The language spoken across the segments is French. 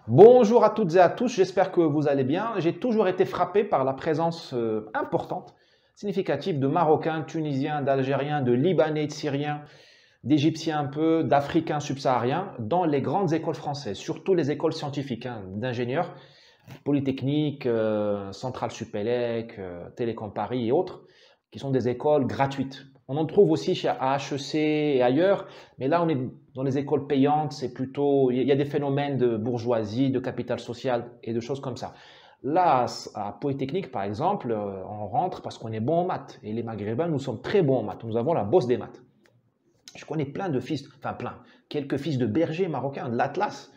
Bonjour à toutes et à tous, j'espère que vous allez bien. J'ai toujours été frappé par la présence importante, significative de Marocains, Tunisiens, d'Algériens, de Libanais, de Syriens, d'Égyptiens un peu, d'Africains subsahariens dans les grandes écoles françaises, surtout les écoles scientifiques, hein, d'ingénieurs, Polytechnique, Centrale Supélec, Télécom Paris et autres, qui sont des écoles gratuites. On en trouve aussi à HEC et ailleurs, mais là on est dans les écoles payantes, c'est plutôt, il y a des phénomènes de bourgeoisie, de capital social et de choses comme ça. Là, à Polytechnique, par exemple, on rentre parce qu'on est bon en maths. Et les Maghrébins, nous sommes très bons en maths. Nous avons la bosse des maths. Je connais plein de fils, enfin plein, quelques fils de bergers marocains, de l'Atlas,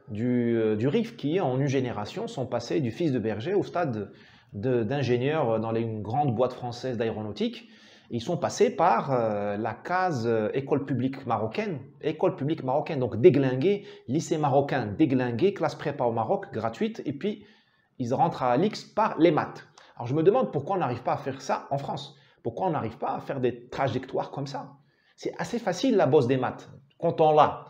du RIF, qui en une génération sont passés du fils de berger au stade d'ingénieur dans une grande boîte française d'aéronautique. Ils sont passés par la case école publique marocaine, donc déglinguée, lycée marocain déglingué, classe prépa au Maroc, gratuite, et puis ils rentrent à Alix par les maths. Alors je me demande pourquoi on n'arrive pas à faire ça en France. Pourquoi on n'arrive pas à faire des trajectoires comme ça? C'est assez facile la bosse des maths, quand on l'a.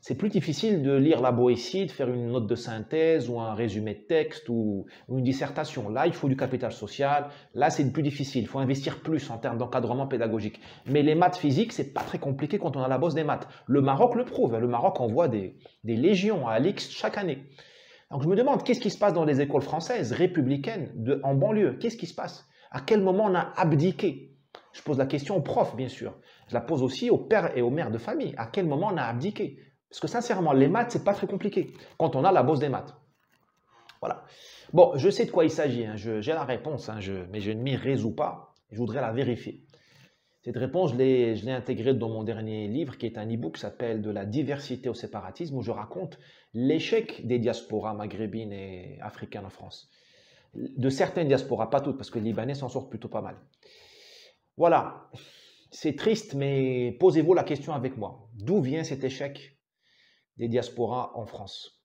C'est plus difficile de lire la Boétie, de faire une note de synthèse ou un résumé de texte ou une dissertation. Là, il faut du capital social. Là, c'est plus difficile. Il faut investir plus en termes d'encadrement pédagogique. Mais les maths physiques, c'est pas très compliqué quand on a la bosse des maths. Le Maroc le prouve. Le Maroc envoie des légions à Alix chaque année. Donc je me demande, qu'est-ce qui se passe dans les écoles françaises républicaines en banlieue? Qu'est-ce qui se passe? À quel moment on a abdiqué? Je pose la question aux profs, bien sûr. Je la pose aussi aux pères et aux mères de famille. À quel moment on a abdiqué? Parce que sincèrement, les maths, c'est pas très compliqué quand on a la bosse des maths. Voilà. Bon, je sais de quoi il s'agit, hein. J'ai la réponse, hein, mais je ne m'y résous pas. Je voudrais la vérifier. Cette réponse, je l'ai intégrée dans mon dernier livre, qui est un e-book qui s'appelle De la diversité au séparatisme, où je raconte l'échec des diasporas maghrébines et africaines en France. De certaines diasporas, pas toutes, parce que les Libanais s'en sortent plutôt pas mal. Voilà, c'est triste, mais posez-vous la question avec moi. D'où vient cet échec des diasporas en France?